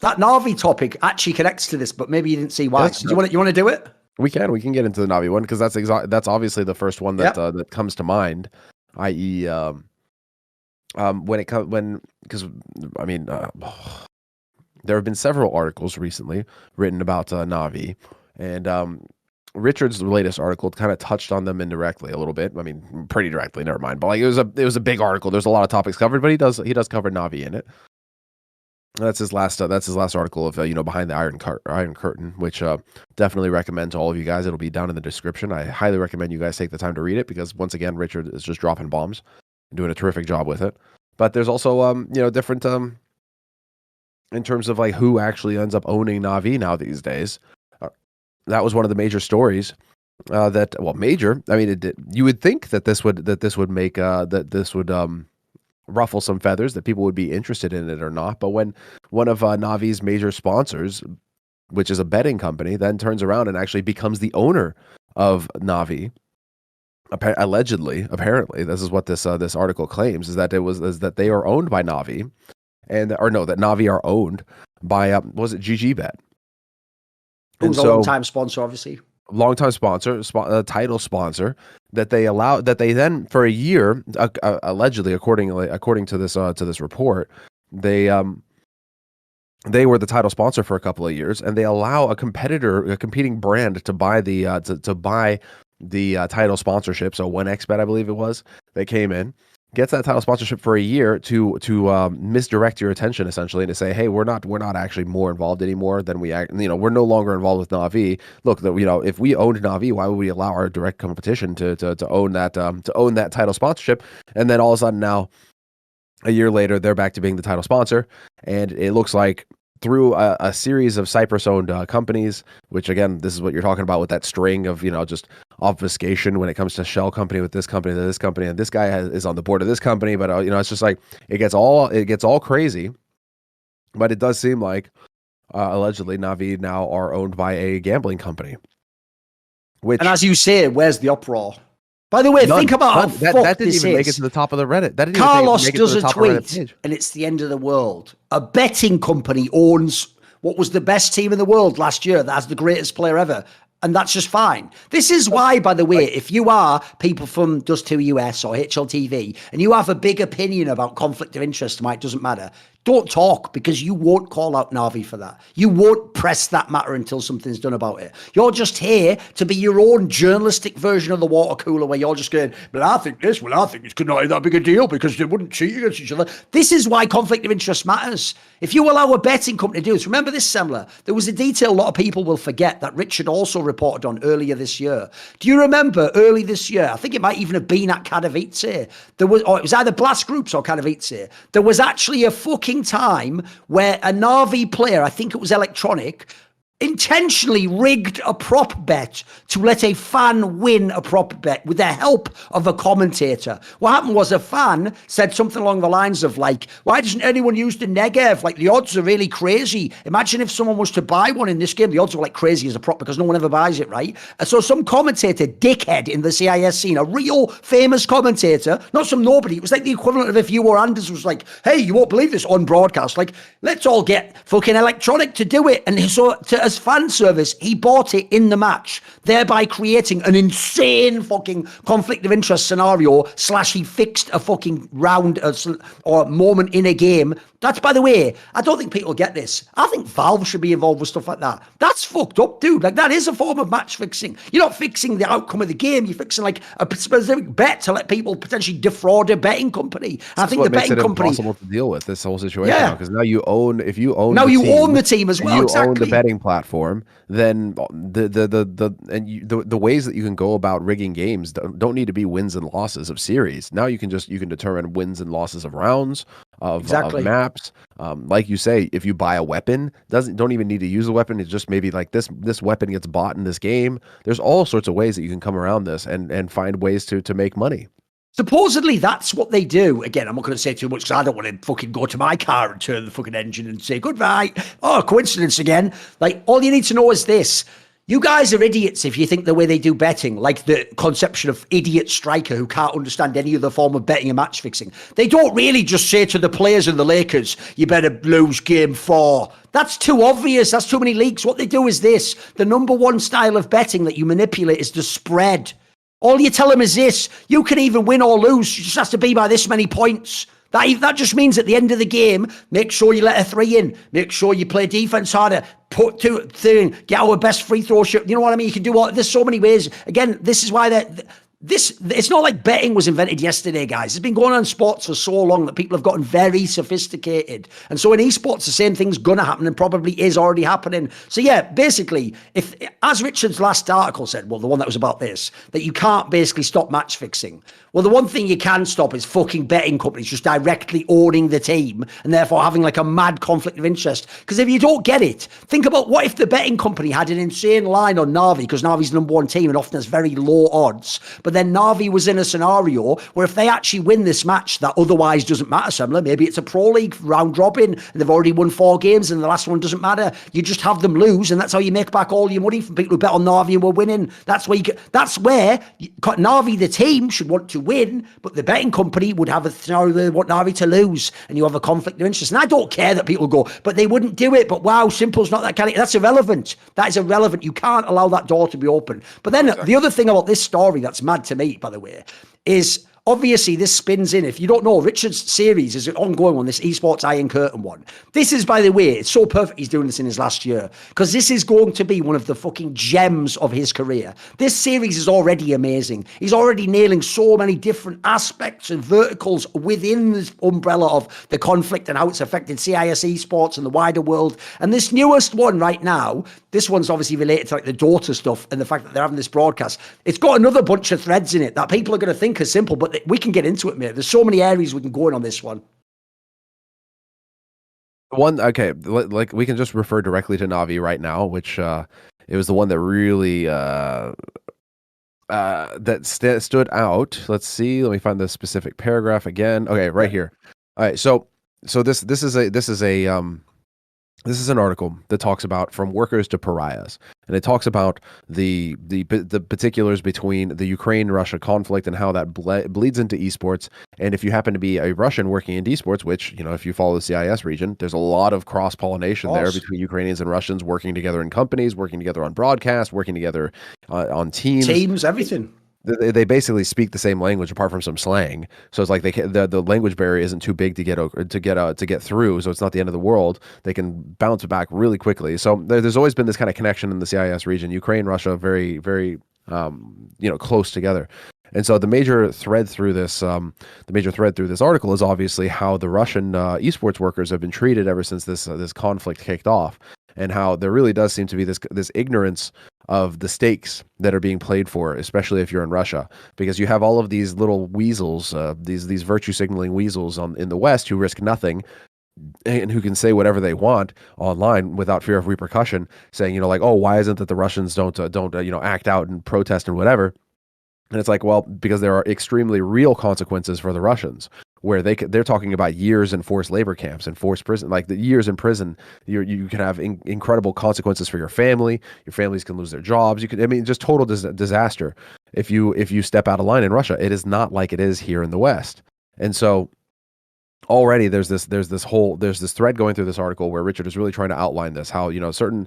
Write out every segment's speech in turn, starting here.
that NaVi topic actually connects to this, but maybe you didn't see why. So do you want to do it? We can get into the NaVi one because that's obviously the first one that that comes to mind, i.e. Because I mean, there have been several articles recently written about NaVi, and Richard's latest article kind of touched on them indirectly a little bit. I mean, pretty directly, never mind. But like it was a big article. There's a lot of topics covered, but he does cover NaVi in it. That's his last article of Behind the Iron Curtain, which definitely recommend to all of you guys. It'll be down in the description. I highly recommend you guys take the time to read it because once again, Richard is just dropping bombs and doing a terrific job with it. But there's also different in terms of like who actually ends up owning NaVi now these days. That was one of the major stories. Major. I mean, you would think that this would make ruffle some feathers, that people would be interested in it or not. But when one of NaVi's major sponsors, which is a betting company, then turns around and actually becomes the owner of NaVi, apparently, this is what this article claims, is that that they are owned by NaVi, that NaVi are owned by was it GGBet? Who's a long-time sponsor, obviously. Long-time sponsor, title sponsor, that they then for a year, allegedly, according to this report, they were the title sponsor for a couple of years, and they allow a competing brand to buy the title sponsorship. So 1xBet, I believe it was, they came in, gets that title sponsorship for a year to misdirect your attention essentially, and to say, hey, we're not actually more involved anymore than we're no longer involved with NaVi. Look, if we owned NaVi, why would we allow our direct competition to own that title sponsorship? And then all of a sudden now, a year later, they're back to being the title sponsor, and it looks like through a series of Cyprus-owned companies, which again, this is what you're talking about with that string of just obfuscation when it comes to shell company with this company to this company, and this guy is on the board of this company, but it's just like it gets all crazy. But it does seem like allegedly NaVi now are owned by a gambling company. And as you say, where's the uproar? By the way, think about how that didn't even make it to the top of the Reddit. Carlos does a tweet, and it's the end of the world. A betting company owns what was the best team in the world last year that has the greatest player ever. And that's just fine. This is why, by the way, if you are people from Dust2 US or HLTV and you have a big opinion about conflict of interest, it doesn't matter. Don't talk, because you won't call out NaVi for that. You won't press that matter until something's done about it. You're just here to be your own journalistic version of the water cooler, where you're just going, but I think this, I think it's not that big a deal because they wouldn't cheat against each other. This is why conflict of interest matters. If you allow a betting company to do this, remember this, Semmler, there was a detail a lot of people will forget that Richard also reported on earlier this year. Do you remember early this year, I think it might even have been at Katowice, it was either Blast Groups or Katowice, there was actually a fucking time where a NaVi player, I think it was Electronic, intentionally rigged a prop bet to let a fan win a prop bet with the help of a commentator. What happened was a fan said something along the lines of like, why doesn't anyone use the Negev? Like, the odds are really crazy. Imagine if someone was to buy one in this game, the odds are like crazy as a prop because no one ever buys it, right? And so some commentator, dickhead in the CIS scene, a real famous commentator, not some nobody, it was like the equivalent of if you or Anders was like, hey, you won't believe this on broadcast. Like, let's all get fucking Electronic to do it. And so as fan service, he bought it in the match, thereby creating an insane fucking conflict of interest scenario / he fixed a fucking round or moment in a game. That's, by the way, I don't think people get this. I think Valve should be involved with stuff like that. That's fucked up, dude. Like, that is a form of match fixing. You're not fixing the outcome of the game. You're fixing like a specific bet to let people potentially defraud a betting company. And I think the betting company makes it impossible to deal with this whole situation because now you own the team as well. You exactly. own the betting platform. Then the ways that you can go about rigging games don't need to be wins and losses of series. Now you can determine wins and losses of rounds. Of maps, like you say, if you buy a weapon, don't even need to use a weapon. It's just maybe like this weapon gets bought in this game. There's all sorts of ways that you can come around this and find ways to make money. Supposedly that's what they do. Again, I'm not going to say too much because I don't want to fucking go to my car and turn the fucking engine and say goodbye. Oh, coincidence again. Like, all you need to know is this. You guys are idiots if you think the way they do betting, like the conception of idiot striker who can't understand any other form of betting and match fixing. They don't really just say to the players in the Lakers, you better lose game 4. That's too obvious. That's too many leaks. What they do is this. The number one style of betting that you manipulate is the spread. All you tell them is this. You can even win or lose. You just have to be by this many points. That just means at the end of the game, make sure you let a 3 in. Make sure you play defense harder. Put 2 in. Get our best free throw shot. You know what I mean? You can do all. There's so many ways. Again, this is why it's not like betting was invented yesterday, guys. It's been going on in sports for so long that people have gotten very sophisticated. And so in esports, the same thing's going to happen and probably is already happening. So yeah, basically, if, as Richard's last article said, well, the one that was about this, that you can't basically stop match fixing. Well, the one thing you can stop is fucking betting companies just directly owning the team and therefore having like a mad conflict of interest. Because if you don't get it, think about what if the betting company had an insane line on NaVi, because NaVi's the number one team and often has very low odds. But then NaVi was in a scenario where if they actually win this match that otherwise doesn't matter, Semmler, maybe it's a pro league round robin and they've already won 4 games and the last one doesn't matter. You just have them lose and that's how you make back all your money from people who bet on NaVi and were winning. That's where NaVi, the team, should want to win, but the betting company would have a scenario they want NaVi to lose and you have a conflict of interest. And I don't care that people go, but they wouldn't do it. But wow, Simple's not that kind of, that's irrelevant. That is irrelevant. You can't allow that door to be open. But then the other thing about this story that's mad to me, by the way, is obviously this spins in. If you don't know, Richard's series is an ongoing one, this esports Iron Curtain one. This is, by the way, it's so perfect he's doing this in his last year, because this is going to be one of the fucking gems of his career. This series is already amazing. He's already nailing so many different aspects and verticals within this umbrella of the conflict and how it's affected CIS esports and the wider world. And this newest one right now, this one's obviously related to like the Dota stuff and the fact that they're having this broadcast. It's got another bunch of threads in it that people are going to think are simple, but we can get into it, mate. There's so many areas we can go in on this one. Okay, like we can just refer directly to NaVi right now, which it was the one that really stood out. Let's see. Let me find the specific paragraph again. Okay, right here. All right, so this is an article that talks about from workers to pariahs, and it talks about the particulars between the Ukraine-Russia conflict and how that bleeds into esports. And if you happen to be a Russian working in esports, which, you know, if you follow the CIS region, there's a lot of cross-pollination there between Ukrainians and Russians working together in companies, working together on broadcasts, working together on teams, everything. They basically speak the same language apart from some slang. So it's like the language barrier isn't too big to get through. So it's not the end of the world. They can bounce back really quickly. So there's always been this kind of connection in the CIS region, Ukraine, Russia, very, very, close together. And so the major thread through this article is obviously how the Russian esports workers have been treated ever since this conflict kicked off, and how there really does seem to be this ignorance of the stakes that are being played for, especially if you're in Russia, because you have all of these little weasels, these virtue signaling weasels in the West who risk nothing and who can say whatever they want online without fear of repercussion, saying, you know, like, oh, why isn't it the Russians don't act out and protest and whatever? And it's like, well, because there are extremely real consequences for the Russians, where they're talking about years in forced labor camps and forced prison, like the years in prison. You can have incredible consequences for your family. Your families can lose their jobs. Just total disaster if you step out of line in Russia. It is not like it is here in the West. And so already there's this thread going through this article where Richard is really trying to outline this, how, you know, certain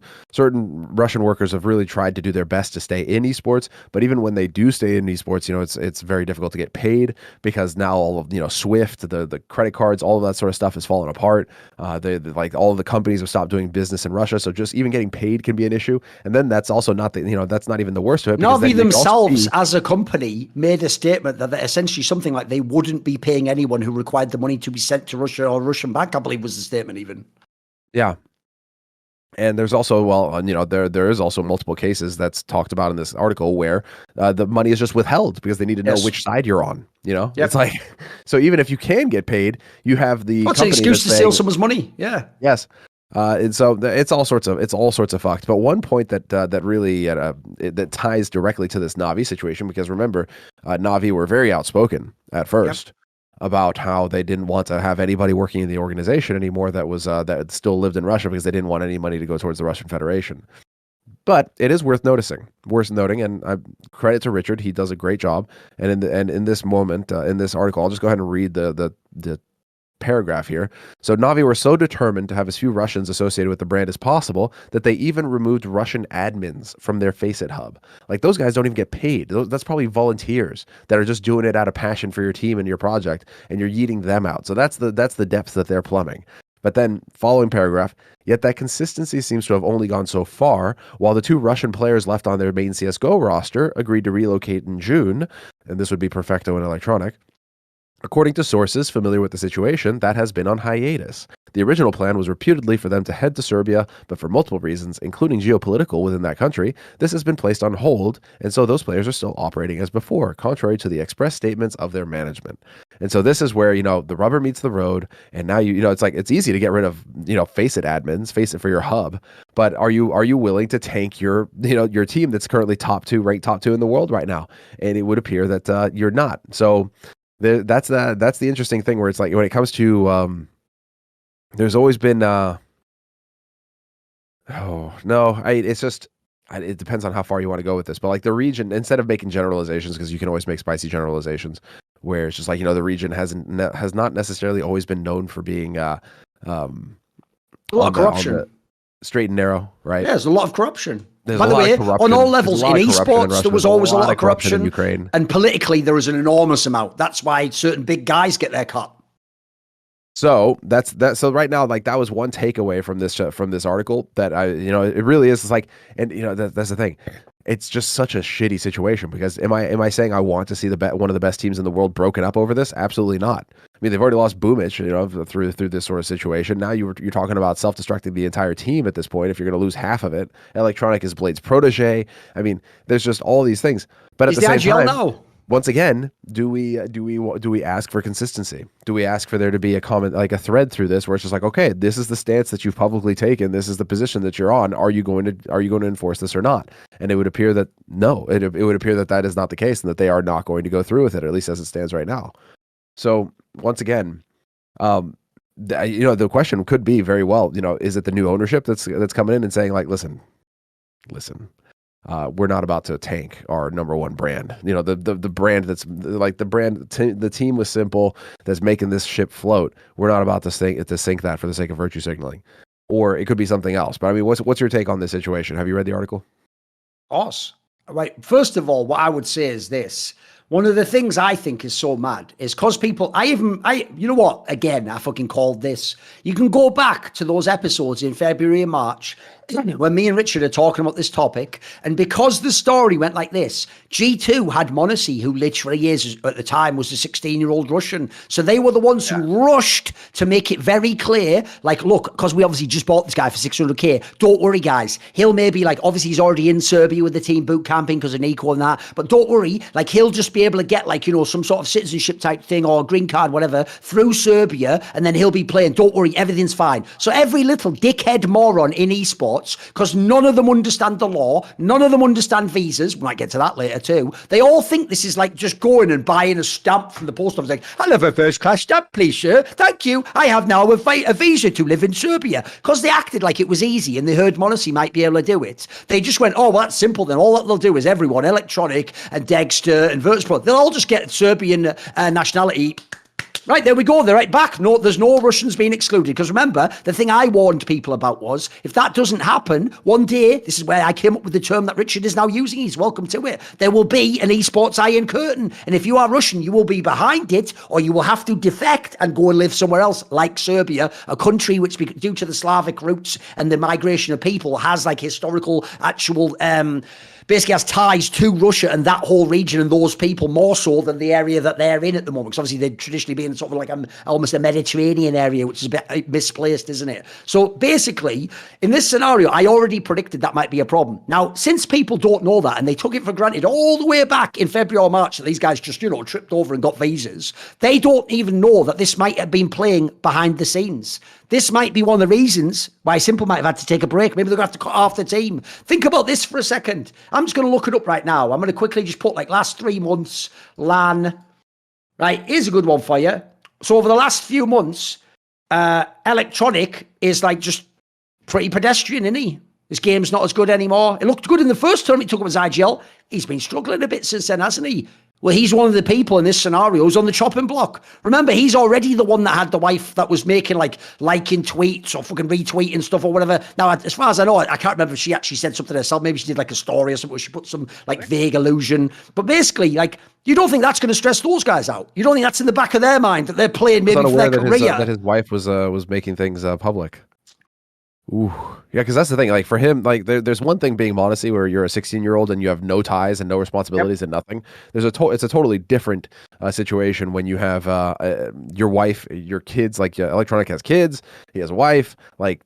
Russian workers have really tried to do their best to stay in esports, but even when they do stay in esports, you know, it's very difficult to get paid, because now all of, you know, Swift, the credit cards, all of that sort of stuff has fallen apart. Like all of the companies have stopped doing business in Russia, so just even getting paid can be an issue. And then that's also not that's not even the worst of it. NaVi themselves as a company made a statement that essentially something like they wouldn't be paying anyone who required the money to be sent to Russia or Russian bank, I believe was the statement even. Yeah. And there's also, there is also multiple cases that's talked about in this article where the money is just withheld because they need to know which side you're on. You know, It's like, so even if you can get paid, you have the it's an excuse to steal someone's money. Yeah. Yes. And so it's all sorts of fucked. But one point that really that ties directly to this NaVi situation, because remember, NaVi were very outspoken at first about how they didn't want to have anybody working in the organization anymore that was that still lived in Russia, because they didn't want any money to go towards the Russian Federation. But it is worth noting, and credit to Richard, he does a great job. And in this moment, in this article, I'll just go ahead and read the paragraph here. So NaVi were so determined to have as few Russians associated with the brand as possible that they even removed Russian admins from their Faceit hub. Like, those guys don't even get paid. That's probably volunteers that are just doing it out of passion for your team and your project, and you're yeeting them out. So that's the depths that they're plumbing. But then, following paragraph, yet that consistency seems to have only gone so far, while the 2 Russian players left on their main CSGO roster agreed to relocate in June, and this would be Perfecto and Electronic. According to sources familiar with the situation, that has been on hiatus. The original plan was reputedly for them to head to Serbia, but for multiple reasons, including geopolitical within that country, this has been placed on hold, and so those players are still operating as before, contrary to the express statements of their management. And so this is where, the rubber meets the road, and now it's like, it's easy to get rid of, Faceit admins, Faceit for your hub, but are you willing to tank your team that's currently ranked top 2 in the world right now? And it would appear that you're not. So that's the interesting thing, where it's like, when it comes to there's always been it depends on how far you want to go with this, but like the region, instead of making generalizations, because you can always make spicy generalizations, where it's just like, the region has not necessarily always been known for being a lot of corruption, straight and narrow, right? Yeah, there's a lot of corruption. There's By the way, on all levels, in esports, there was always a lot of corruption in Ukraine. And politically, there was an enormous amount. That's why certain big guys get their cut. So so right now, like, that was one takeaway from this article that it really is. It's like, and that's the thing. It's just such a shitty situation, because am I saying I want to see one of the best teams in the world broken up over this? Absolutely not. I mean, they've already lost Boomich, through this sort of situation. Now you're talking about self-destructing the entire team at this point if you're going to lose half of it. Electronic is Blade's protege. I mean, there's just all these things. But at the same time, now. Once again, do we ask for consistency? Do we ask for there to be a comment, like a thread through this, where it's just like, okay, this is the stance that you've publicly taken, this is the position that you're on. Are you going to enforce this or not? And it would appear that no, it would appear that is not the case, and that they are not going to go through with it, or at least as it stands right now. So once again, the question could be very well, is it the new ownership that's coming in and saying, like, listen. We're not about to tank our number one brand. The brand that's like the team was simple, that's making this ship float. We're not about to sink that for the sake of virtue signaling, or it could be something else. But I mean, what's your take on this situation? Have you read the article? Awesome. Right. First of all, what I would say is this. One of the things I think is so mad is because people, you know what? Again, I fucking called this. You can go back to those episodes in February and March when me and Richard are talking about this topic. And because the story went like this, G2 had Monacy, who literally at the time was a 16-year-old Russian. So they were the ones who rushed to make it very clear, like, look, because we obviously just bought this guy for 600k. Don't worry, guys. He'll maybe, like, obviously he's already in Serbia with the team boot camping because of Nico and that. But don't worry, like, he'll just be able to get, like, some sort of citizenship type thing or green card, whatever, through Serbia, and then he'll be playing. Don't worry, everything's fine. So every little dickhead moron in esports, because none of them understand the law, none of them understand visas, we might get to that later too, they all think this is like just going and buying a stamp from the post office, like, I'll have a first class stamp, please, sir. Thank you. I have now a visa to live in Serbia. Because they acted like it was easy and they heard Monacy might be able to do it. They just went, oh, well, that's simple then. All that they'll do is everyone, Electronic and Dexter and Virtus.pro, they'll all just get Serbian nationality. Right, there we go. They're right back. No, there's no Russians being excluded. Because remember, the thing I warned people about was, if that doesn't happen, one day, this is where I came up with the term that Richard is now using. He's welcome to it. There will be an esports iron curtain. And if you are Russian, you will be behind it, or you will have to defect and go and live somewhere else, like Serbia, a country which, due to the Slavic roots and the migration of people, has like historical, actual, basically has ties to Russia and that whole region and those people more so than the area that they're in at the moment. Because obviously they'd traditionally be in sort of like almost a Mediterranean area, which is a bit misplaced, isn't it? So basically, in this scenario, I already predicted that might be a problem. Now, since people don't know that and they took it for granted all the way back in February or March that these guys just, tripped over and got visas, they don't even know that this might have been playing behind the scenes. This might be one of the reasons why Simple might have had to take a break. Maybe they're going to have to cut off the team. Think about this for a second. I'm just going to look it up right now. I'm going to quickly just put like last 3 months, LAN. Right, here's a good one for you. So over the last few months, Electronic is like just pretty pedestrian, isn't he? His game's not as good anymore. It looked good in the first tournament he took up as IGL. He's been struggling a bit since then, hasn't he? Well, he's one of the people in this scenario who's on the chopping block. Remember, he's already the one that had the wife that was making liking tweets or fucking retweeting stuff or whatever. Now, as far as I know, I can't remember if she actually said something herself. Maybe she did like a story or something where she put some vague allusion. But basically, you don't think that's going to stress those guys out? You don't think that's in the back of their mind that they're playing maybe for their career? That his wife was making things public. Ooh. Yeah, because that's the thing. For him, there's one thing being modesty where you're a 16-year-old and you have no ties and no responsibilities and nothing. It's a totally different situation when you have your wife, your kids. Electronic has kids, he has a wife,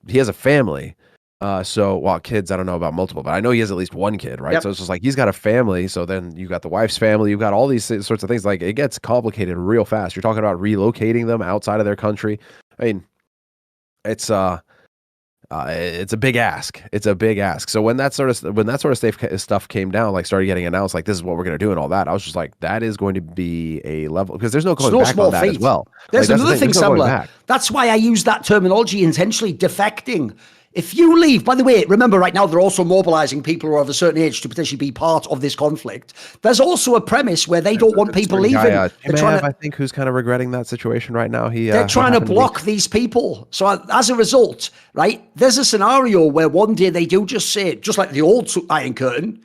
he has a family. Kids, I don't know about multiple, but I know he has at least one kid, right? Yep. So it's just he's got a family. So then you got the wife's family, you've got all these sorts of things. It gets complicated real fast. You're talking about relocating them outside of their country. I mean, it's a big ask. It's a big ask. So when that sort of stuff came down, started getting announced, this is what we're going to do and all that, I was just that is going to be a level, because there's no going back on that as well. There's another thing, Semmler. That's why I use that terminology intentionally, defecting. If you leave, by the way, remember right now they're also mobilizing people who are of a certain age to potentially be part of this conflict. There's also a premise where they don't want people leaving. I think, who's kind of regretting that situation right now. They're trying to block these people. So as a result, right, there's a scenario where one day they do just say, just like the old Iron Curtain,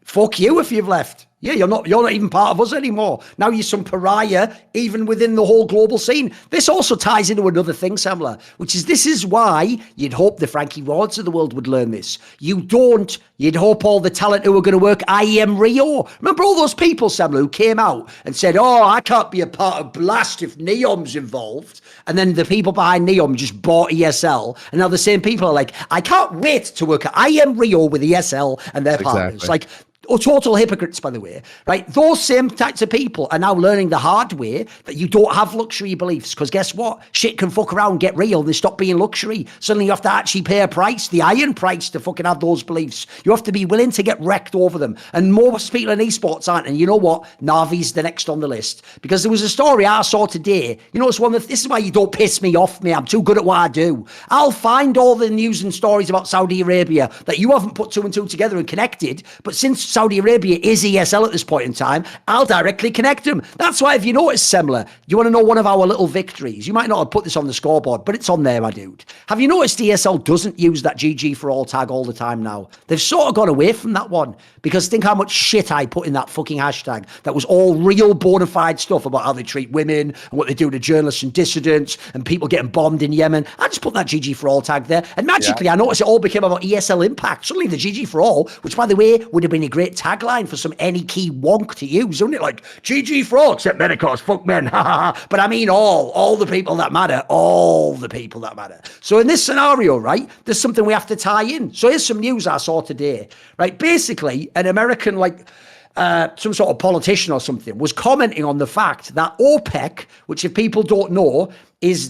fuck you if you've left. Yeah, you're not even part of us anymore. Now you're some pariah, even within the whole global scene. This also ties into another thing, Semmler, which is this is why you'd hope the Frankie Wards of the world would learn this. You don't. You'd hope all the talent who are going to work IEM Rio. Remember all those people, Semmler, who came out and said, oh, I can't be a part of Blast if Neom's involved. And then the people behind Neom just bought ESL. And now the same people are I can't wait to work at IEM Rio with ESL and their partners. Exactly. Total hypocrites, by the way, right? Those same types of people are now learning the hard way that you don't have luxury beliefs, because guess what? Shit can fuck around, get real, and they stop being luxury. Suddenly you have to actually pay a price, the iron price, to fucking have those beliefs. You have to be willing to get wrecked over them. And most people in esports aren't. And you know what? NaVi's the next on the list. Because there was a story I saw today. You know, this is why you don't piss me off, me. I'm too good at what I do. I'll find all the news and stories about Saudi Arabia that you haven't put two and two together and connected. But since Saudi Arabia is ESL at this point in time, I'll directly connect them. That's why, if you notice, Semmler, you want to know one of our little victories? You might not have put this on the scoreboard, but it's on there, my dude. Have you noticed ESL doesn't use that GG for all tag all the time now? They've sort of gone away from that one, because think how much shit I put in that fucking hashtag. That was all real bona fide stuff about how they treat women and what they do to journalists and dissidents and people getting bombed in Yemen. I just put that GG for all tag there, and magically I noticed it all became about ESL Impact. Suddenly the GG for all, which by the way would have been a great tagline for some any key wonk to use, wouldn't it? GG for all, except men, of course, fuck men, but I mean all the people that matter, all the people that matter. So in this scenario, right, there's something we have to tie in. So here's some news I saw today, right? Basically, an American, some sort of politician or something, was commenting on the fact that OPEC, which if people don't know, is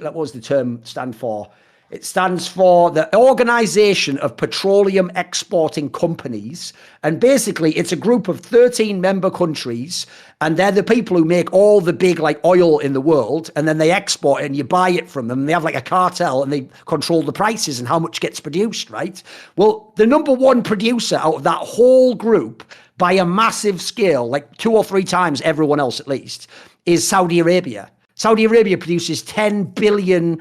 what was the term stand for? It stands for the Organization of Petroleum Exporting Companies. And basically, it's a group of 13 member countries. And they're the people who make all the big oil in the world. And then they export it and you buy it from them. They have a cartel and they control the prices and how much gets produced, right? Well, the number one producer out of that whole group by a massive scale, 2 or 3 times everyone else at least, is Saudi Arabia. Saudi Arabia produces 10 billion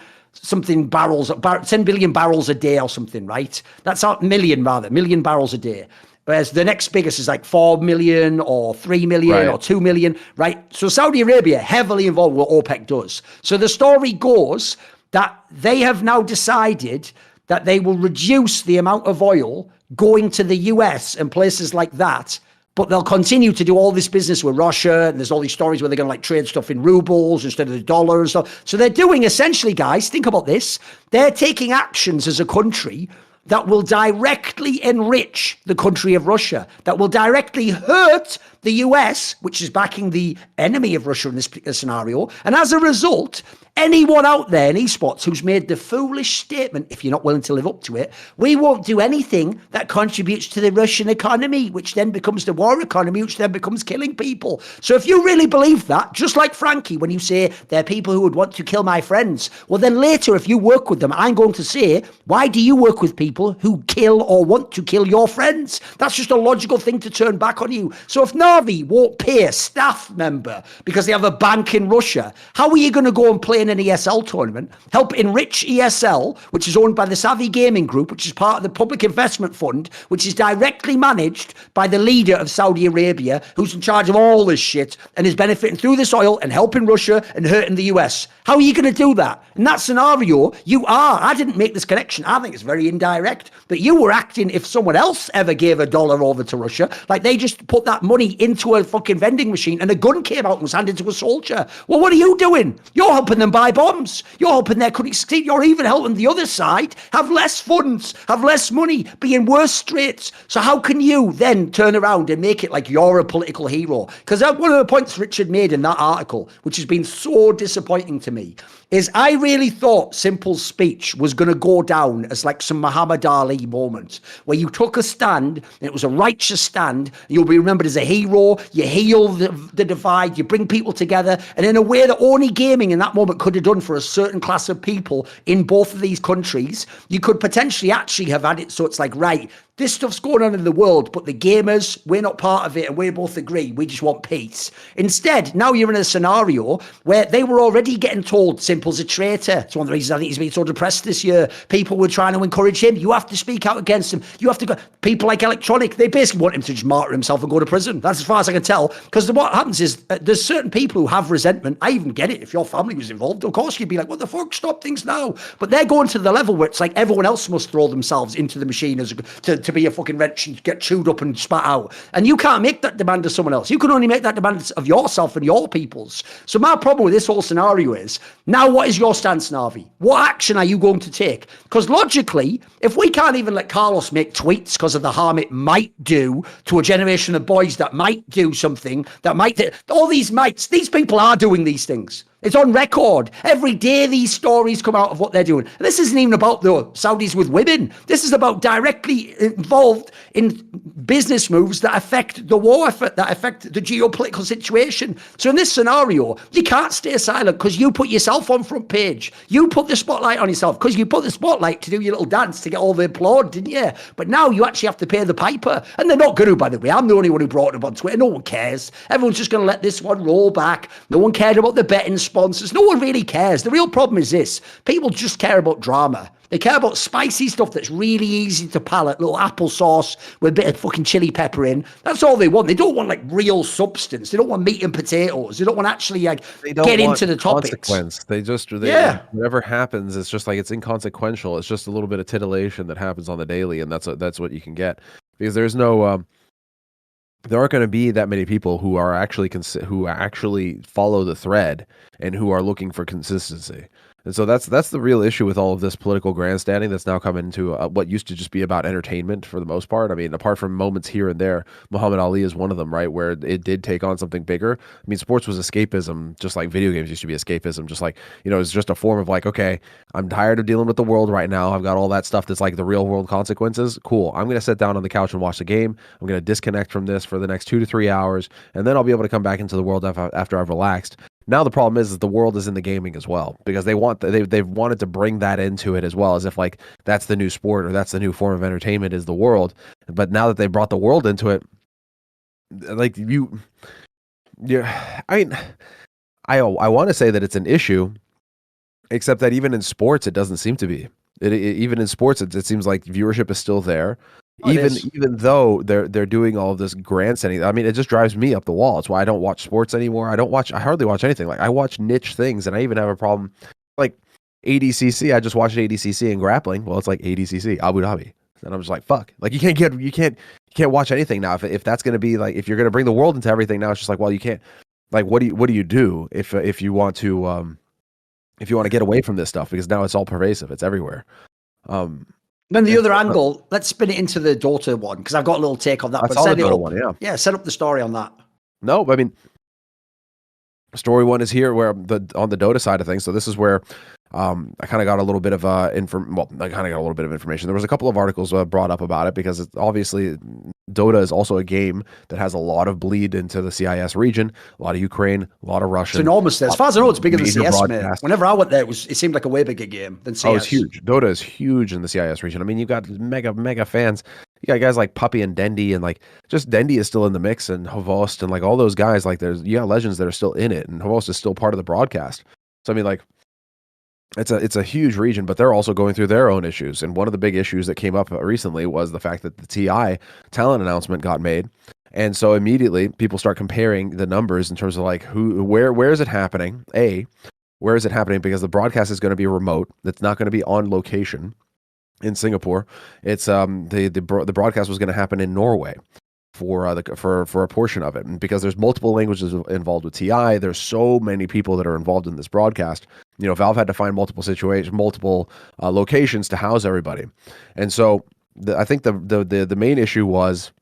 barrels a day or something, right? That's million barrels a day. Whereas the next biggest is 4 million or 3 million or 2 million, right? So Saudi Arabia heavily involved with what OPEC does. So the story goes that they have now decided that they will reduce the amount of oil going to the US and places like that, but they'll continue to do all this business with Russia, and there's all these stories where they're going to trade stuff in rubles instead of the dollar and stuff. So they're doing essentially, guys, think about this. They're taking actions as a country that will directly enrich the country of Russia, that will directly hurt the US, which is backing the enemy of Russia in this particular scenario. And as a result, anyone out there in esports who's made the foolish statement, if you're not willing to live up to it, we won't do anything that contributes to the Russian economy, which then becomes the war economy, which then becomes killing people. So if you really believe that, just like Frankie, when you say there are people who would want to kill my friends, well then later if you work with them, I'm going to say, why do you work with people people who kill or want to kill your friends. That's just a logical thing to turn back on you. So if NaVi won't pay a staff member because they have a bank in Russia, how are you going to go and play in an ESL tournament, help enrich ESL, which is owned by the Savvy Gaming Group, which is part of the Public Investment Fund, which is directly managed by the leader of Saudi Arabia, who's in charge of all this shit and is benefiting through this oil and helping Russia and hurting the US? How are you going to do that? In that scenario, I didn't make this connection. I think it's very indirect, but you were acting if someone else ever gave $1 over to Russia, like they just put that money into a fucking vending machine and a gun came out and was handed to a soldier. Well, what are you doing? You're helping them buy bombs. You're helping their country succeed. You're even helping the other side have less funds, have less money, be in worse straits. So how can you then turn around and make it like you're a political hero? Because one of the points Richard made in that article, which has been so disappointing to me, is I really thought Simple's speech was going to go down as like some Muhammad Ali moment where you took a stand and it was a righteous stand. You'll be remembered as a hero. You heal the divide. You bring people together. And in a way that only gaming in that moment could have done for a certain class of people in both of these countries, you could potentially actually have had it so it's like, right, this stuff's going on in the world, but the gamers, we're not part of it and we both agree. We just want peace. Instead, now you're in a scenario where they were already getting told Simple's a traitor. It's one of the reasons I think he's been so depressed this year. People were trying to encourage him. You have to speak out against him. You have to go. People like Electronic, they basically want him to just martyr himself and go to prison. That's as far as I can tell. Because what happens is there's certain people who have resentment. I even get it. If your family was involved, of course you'd be like, what the fuck? Stop things now. But they're going to the level where it's like everyone else must throw themselves into the machine to be a fucking wrench and get chewed up and spat out. And you can't make that demand of someone else. You can only make that demand of yourself and your people's. So my problem with this whole scenario is, now what is your stance, NaVi? What action are you going to take? Because logically, if we can't even let Carlos make tweets because of the harm it might do to a generation of boys that might do something, that might, all these mights, these people are doing these things. It's on record. Every day these stories come out of what they're doing. And this isn't even about the Saudis with women. This is about directly involved in business moves that affect the war effort, that affect the geopolitical situation. So in this scenario, you can't stay silent because you put yourself on front page. You put the spotlight on yourself because you put the spotlight to do your little dance to get all the applaud, didn't you? But now you actually have to pay the piper. And they're not going to, by the way. I'm the only one who brought it up on Twitter. No one cares. Everyone's just going to let this one roll back. No one cared about the betting sponsors. No one really cares. The real problem is this. People just care about drama. They care about spicy stuff that's really easy to palate, little applesauce with a bit of fucking chili pepper in. That's all they want. They don't want like real substance. They don't want meat and potatoes. They don't want actually like get into the topics. Consequence. Whatever happens, it's just like it's inconsequential. It's just a little bit of titillation that happens on the daily, and that's what you can get, because there's no there aren't going to be that many people who are actually follow the thread and who are looking for consistency. And so that's the real issue with all of this political grandstanding that's now come into what used to just be about entertainment for the most part. I mean, apart from moments here and there, Muhammad Ali is one of them, right, where it did take on something bigger. I mean, sports was escapism, just like video games used to be escapism, just like, it's just a form of like, okay, I'm tired of dealing with the world right now. I've got all that stuff that's like the real world consequences. Cool. I'm going to sit down on the couch and watch the game. I'm going to disconnect from this for the next 2 to 3 hours, and then I'll be able to come back into the world after I've relaxed. Now the problem is that the world is in the gaming as well, because they've wanted to bring that into it as well, as if like that's the new sport or that's the new form of entertainment is the world. But now that they brought the world into it, like I want to say that it's an issue, except that even in sports it doesn't seem to be. Even in sports, it seems like viewership is still there. Even though they're doing all of this grandstanding, I mean, it just drives me up the wall. It's why I don't watch sports anymore. I hardly watch anything. Like I watch niche things, and I even have a problem. Like ADCC, I just watched ADCC in grappling. Well, it's like ADCC Abu Dhabi, and I'm just like, fuck. Like you can't watch anything now. If that's gonna be like, if you're gonna bring the world into everything now, it's just like, well, you can't. Like, what do you do if you want to get away from this stuff, because now it's all pervasive. It's everywhere. Then the other angle, let's spin it into the Dota one, because I've got a little take on that. But set it up. One, yeah, set up the story on that. No, I mean, story one is here where on the Dota side of things. So this is where I kind of got a little bit of information. There was a couple of articles brought up about it, because it's obviously Dota is also a game that has a lot of bleed into the CIS region, a lot of Ukraine, a lot of Russian. It's enormous there. As far as I know, it's bigger than CS, mate. broadcast. Whenever I went there, it seemed like a way bigger game than CS. Oh, it's huge. Dota is huge in the CIS region. I mean, you've got mega fans. You got guys like Puppy and Dendy, and like just Dendy is still in the mix, and Hovost, and like all those guys. Like you got legends that are still in it, and Hovost is still part of the broadcast. So I mean, like, it's a huge region, but they're also going through their own issues. And one of the big issues that came up recently was the fact that the TI talent announcement got made. And so immediately people start comparing the numbers in terms of like where is it happening? Where is it happening? Because the broadcast is going to be remote. It's not going to be on location in Singapore. It's the broadcast was going to happen in Norway for a portion of it. And because there's multiple languages involved with TI, there's so many people that are involved in this broadcast. You know, Valve had to find multiple locations to house everybody. And so I think the main issue was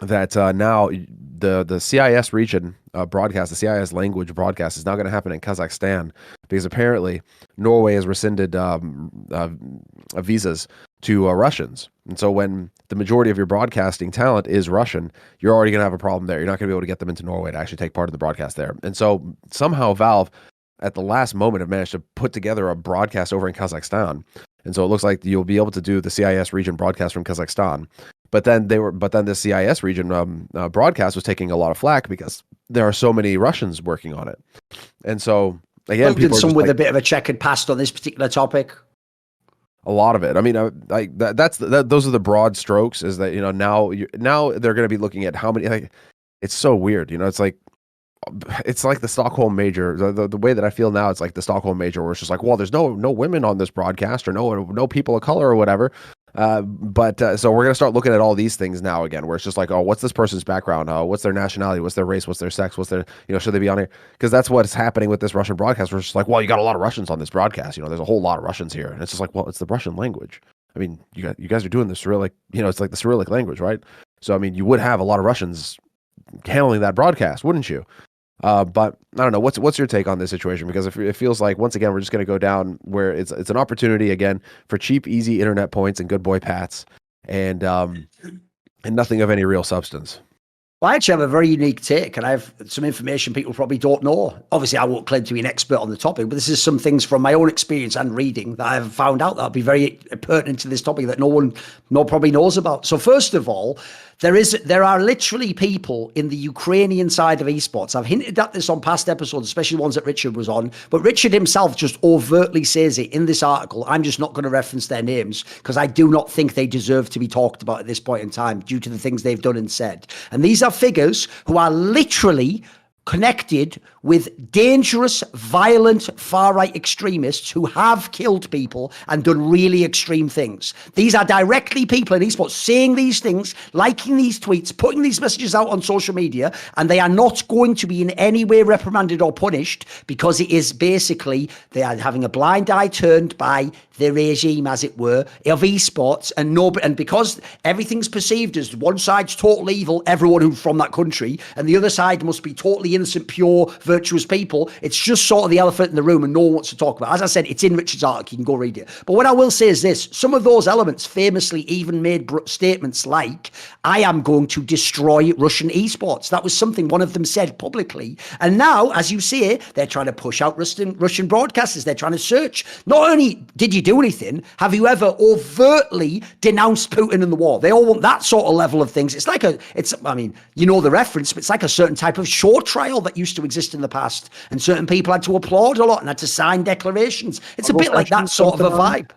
that now the CIS region broadcast, the CIS language broadcast, is now going to happen in Kazakhstan, because apparently Norway has rescinded visas to Russians. And so when the majority of your broadcasting talent is Russian, you're already going to have a problem there. You're not going to be able to get them into Norway to actually take part in the broadcast there. And so somehow Valve, at the last moment, have managed to put together a broadcast over in Kazakhstan. And so it looks like you'll be able to do the CIS region broadcast from Kazakhstan. But then the CIS region broadcast was taking a lot of flack because there are so many Russians working on it. And so again, people some with a bit of a checkered past on this particular topic. A lot of it. I mean, those are the broad strokes. Is that, you know, now they're going to be looking at how many. Like, it's so weird. You know, it's like the Stockholm Major. The way that I feel now, it's like the Stockholm Major, where it's just like, well, there's no women on this broadcast, or no people of color or whatever. But so we're going to start looking at all these things now again, where it's just like, oh, what's this person's background? What's their nationality? What's their race? What's their sex? What's their, you know, should they be on here? Because that's what's happening with this Russian broadcast. Where it's just like, well, you got a lot of Russians on this broadcast. You know, there's a whole lot of Russians here. And it's just like, well, it's the Russian language. I mean, you guys are doing the Cyrillic, you know, it's like the Cyrillic language, right? So, I mean, you would have a lot of Russians handling that broadcast, wouldn't you? But I don't know. What's your take on this situation? Because it feels like, once again, we're just going to go down where it's an opportunity again for cheap, easy internet points and good boy pats, and nothing of any real substance. Well, I actually have a very unique take, and I have some information people probably don't know. Obviously, I won't claim to be an expert on the topic, but this is some things from my own experience and reading that I've found out that'll be very pertinent to this topic that no one probably knows about. So first of all, there are literally people in the Ukrainian side of esports. I've hinted at this on past episodes, especially ones that Richard was on, but Richard himself just overtly says it in this article. I'm just not going to reference their names because I do not think they deserve to be talked about at this point in time due to the things they've done and said. And these are figures who are literally connected with dangerous, violent, far-right extremists who have killed people and done really extreme things. These are directly people in esports saying these things, liking these tweets, putting these messages out on social media, and they are not going to be in any way reprimanded or punished because it is basically they are having a blind eye turned by the regime, as it were, of esports, and because everything's perceived as one side's totally evil, everyone who's from that country, and the other side must be totally innocent, pure, virtuous people. It's just sort of the elephant in the room and no one wants to talk about it. As I said, it's in Richard's article. You can go read it. But what I will say is this. Some of those elements famously even made statements like, I am going to destroy Russian esports. That was something one of them said publicly. And now, as you say, they're trying to push out Russian broadcasters. They're trying to search. Not only did you do anything, have you ever overtly denounced Putin and the war? They all want that sort of level of things. It's like I mean, you know the reference, but it's like a certain type of show trial that used to exist in the past, and certain people had to applaud a lot and had to sign declarations. It's a bit like that sort of a vibe.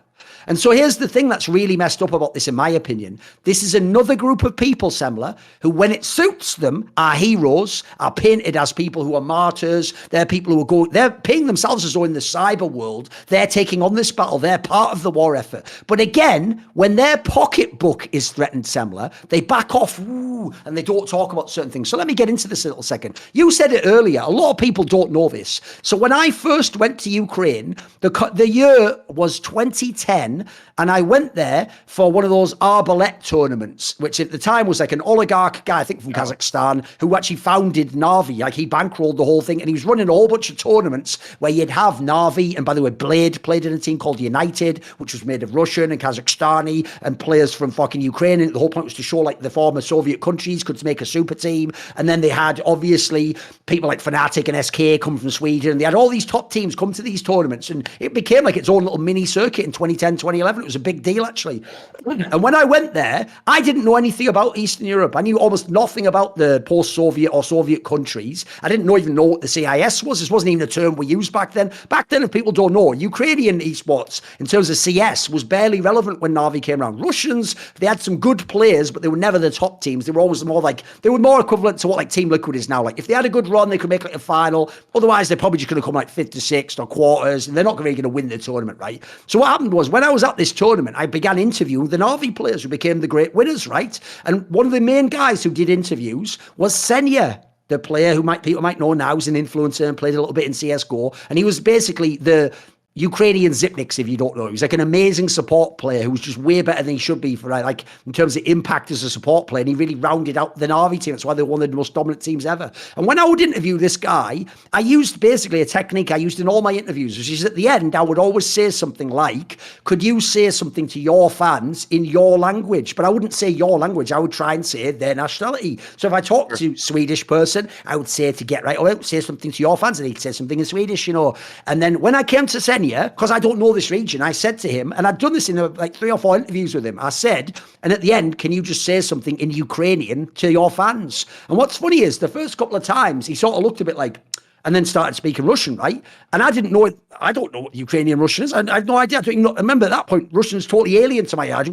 And so here's the thing that's really messed up about this, in my opinion. This is another group of people, Semmler, who, when it suits them, are heroes, are painted as people who are martyrs. They're people who they're painting themselves as though in the cyber world, they're taking on this battle. They're part of the war effort. But again, when their pocketbook is threatened, Semmler, they back off, and they don't talk about certain things. So let me get into this a little second. You said it earlier. A lot of people don't know this. So when I first went to Ukraine, the year was 2010. 2010, and I went there for one of those arbalete tournaments, which at the time was like an oligarch guy, I think from Kazakhstan, who actually founded NaVi. Like he bankrolled the whole thing, and he was running a whole bunch of tournaments where you'd have NaVi, and by the way, Blade played in a team called United, which was made of Russian and Kazakhstani and players from fucking Ukraine. And the whole point was to show like the former Soviet countries could make a super team. And then they had obviously people like Fnatic and SK come from Sweden. They had all these top teams come to these tournaments, and it became like its own little mini circuit in 2010, 2011. It was a big deal, actually. And when I went there, I didn't know anything about Eastern Europe. I knew almost nothing about the post-Soviet or Soviet countries. I didn't even know what the CIS was. This wasn't even a term we used back then. Back then, if people don't know, Ukrainian esports in terms of CS was barely relevant when NaVi came around. Russians, they had some good players, but they were never the top teams. They were always more like, they were more equivalent to what like Team Liquid is now. Like if they had a good run, they could make like a final. Otherwise, they're probably just going to come like 5th to 6th or quarters, and they're not really going to win the tournament, right? So what happened was when I was at this tournament, I began interviewing the NaVi players who became the great winners, right? And one of the main guys who did interviews was Semmler, the player who people might know now, is an influencer and played a little bit in CSGO. And he was basically the Ukrainian Zipniks, if you don't know. He was like an amazing support player who was just way better than he should be for like in terms of impact as a support player. And he really rounded out the NaVi team. That's why they're one of the most dominant teams ever. And when I would interview this guy, I used basically a technique I used in all my interviews, which is at the end, I would always say something like, could you say something to your fans in your language? But I wouldn't say your language. I would try and say their nationality. So if I talked to a Swedish person, I would say to get right, or say something to your fans, and he'd say something in Swedish, you know. And then when I came to Senya, because I don't know this region, I said to him, and I'd done this in like 3 or 4 interviews with him, I said, and at the end, can you just say something in Ukrainian to your fans? And what's funny is the first couple of times he sort of looked a bit like, and then started speaking Russian, right? And I didn't know it. I don't know what Ukrainian Russian is. I had no idea. I remember at that point, Russian's totally alien to my head.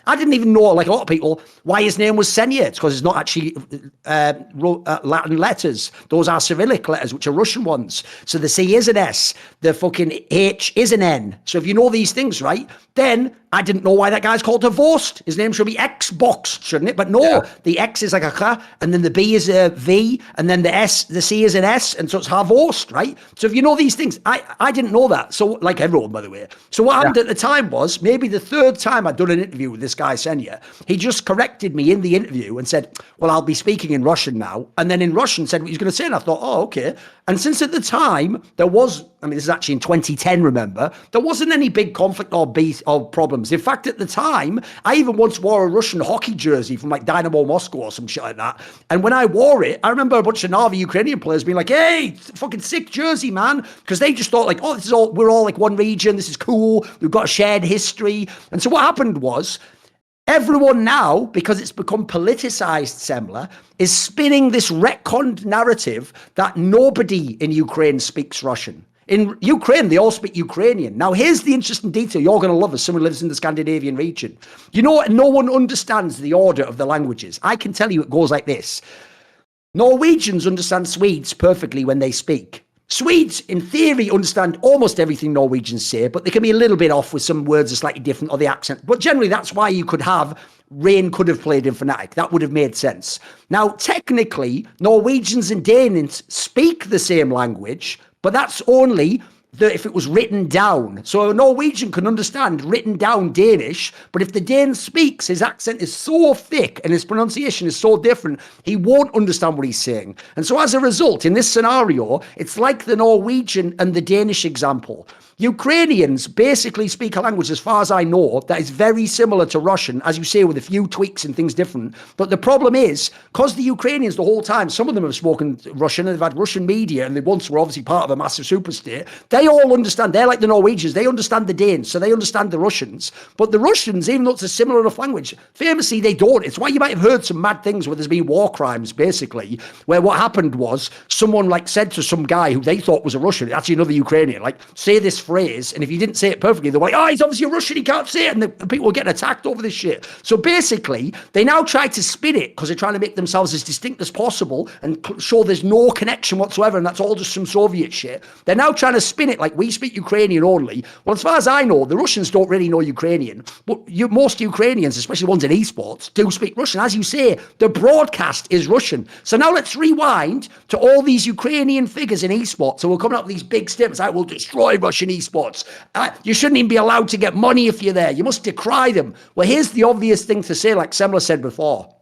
I didn't even know, like a lot of people, why his name was Senya. It's because it's not actually Latin letters. Those are Cyrillic letters, which are Russian ones. So the C is an S. The fucking H is an N. So if you know these things, right, then I didn't know why that guy's called Divorced. His name should be Xbox, shouldn't it? But no, the X is like a K, and then the B is a V, and then the C is an S, and so it's Divorced, right? So if you know these things, I didn't know that. So, like everyone, by the way. So what happened at the time was, maybe the 3rd time I'd done an interview with this guy, Senya, he just corrected me in the interview and said, well, I'll be speaking in Russian now. And then in Russian said what he was going to say, and I thought, oh, okay. And since at the time, there was, I mean, this is actually in 2010, remember, there wasn't any big conflict or beef or problems. In fact, at the time, I even once wore a Russian hockey jersey from like Dynamo Moscow or some shit like that. And when I wore it, I remember a bunch of NaVi Ukrainian players being like, hey, fucking sick jersey, man. Because they just thought like, oh, we're all like one region. This is cool. We've got a shared history. And so what happened was, everyone now, because it's become politicized, Semmler, is spinning this retconned narrative that nobody in Ukraine speaks Russian. In Ukraine, they all speak Ukrainian. Now, here's the interesting detail you're going to love as someone who lives in the Scandinavian region. You know what? No one understands the order of the languages. I can tell you it goes like this. Norwegians understand Swedes perfectly when they speak. Swedes, in theory, understand almost everything Norwegians say, but they can be a little bit off with some words that are slightly different or the accent. But generally, that's why you could have Rain could have played in Fnatic. That would have made sense. Now, technically, Norwegians and Danes speak the same language, but that's only if it was written down. So a Norwegian can understand written down Danish, but if the Dane speaks, his accent is so thick and his pronunciation is so different, he won't understand what he's saying. And so as a result, in this scenario, it's like the Norwegian and the Danish example. Ukrainians basically speak a language, as far as I know, that is very similar to Russian, as you say, with a few tweaks and things different. But the problem is, because the Ukrainians the whole time, some of them have spoken Russian and they've had Russian media, and they once were obviously part of a massive superstate, they all understand. They're like the Norwegians. They understand the Danes, so they understand the Russians. But the Russians, even though it's a similar enough language, famously, they don't. It's why you might have heard some mad things where there's been war crimes, basically, where what happened was someone like said to some guy who they thought was a Russian, actually another Ukrainian, like, say this phrase, and if you didn't say it perfectly, they're like, oh, he's obviously a Russian, he can't say it, and the people were getting attacked over this shit. So basically, they now try to spin it because they're trying to make themselves as distinct as possible and show there's no connection whatsoever, and that's all just some Soviet shit. They're now trying to spin it like we speak Ukrainian only. Well, as far as I know, the Russians don't really know Ukrainian, but most Ukrainians, especially ones in esports, do speak Russian. As you say, the broadcast is Russian. So now let's rewind to all these Ukrainian figures in esports who are coming up with these big statements like, we'll destroy Russian esports. esports. You shouldn't even be allowed to get money if you're there. You must decry them. Well, here's the obvious thing to say, like Semmler said before.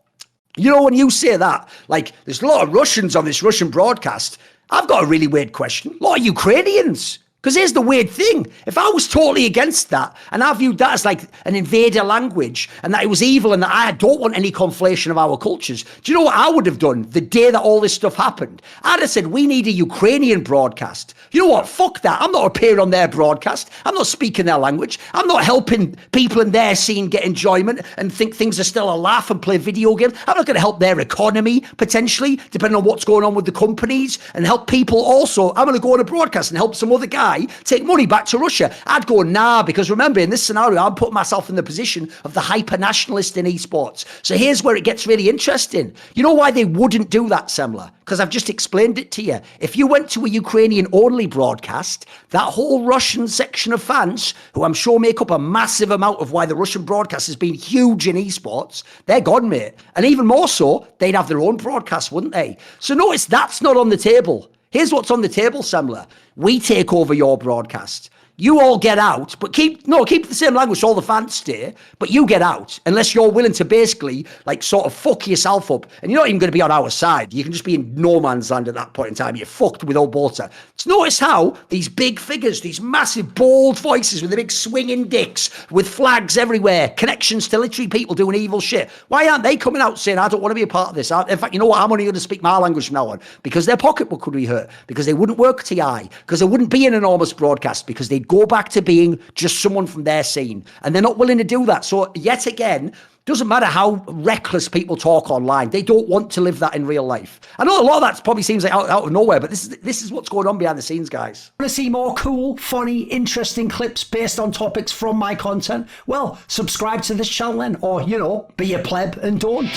You know, when you say that, like, there's a lot of Russians on this Russian broadcast. I've got a really weird question. A lot of Ukrainians. Because here's the weird thing. If I was totally against that, and I viewed that as like an invader language, and that it was evil, and that I don't want any conflation of our cultures, do you know what I would have done the day that all this stuff happened? I'd have said, we need a Ukrainian broadcast. You know what? Fuck that. I'm not appearing on their broadcast. I'm not speaking their language. I'm not helping people in their scene get enjoyment and think things are still a laugh and play video games. I'm not going to help their economy, potentially, depending on what's going on with the companies, and help people also. I'm going to go on a broadcast and help some other guy take money back to Russia. I'd go, nah, because remember, in this scenario, I'm putting myself in the position of the hyper-nationalist in esports. So here's where it gets really interesting. You know why they wouldn't do that, Semmler? Because I've just explained it to you. If you went to a Ukrainian-only broadcast, that whole Russian section of fans, who I'm sure make up a massive amount of why the Russian broadcast has been huge in esports, they're gone, mate. And even more so, they'd have their own broadcast, wouldn't they? So notice that's not on the table. Here's what's on the table, Semmler. We take over your broadcast. You all get out, but keep the same language so all the fans stay, but you get out unless you're willing to basically like sort of fuck yourself up. And you're not even going to be on our side. You can just be in no man's land at that point in time. You're fucked with old Bolter. So notice how these big figures, these massive bold voices with the big swinging dicks with flags everywhere, connections to literally people doing evil shit. Why aren't they coming out saying, I don't want to be a part of this? In fact, you know what? I'm only going to speak my language from now on, because their pocketbook could be hurt, because they wouldn't work TI, because there wouldn't be an enormous broadcast, because they'd go back to being just someone from their scene, and they're not willing to do that. So yet again, doesn't matter how reckless people talk online, they don't want to live that in real life. I know a lot of that probably seems like out of nowhere, but this is what's going on behind the scenes, guys. Want to see more cool, funny, interesting clips based on topics from my content? Well, subscribe to this channel then, or, you know, be a pleb and don't.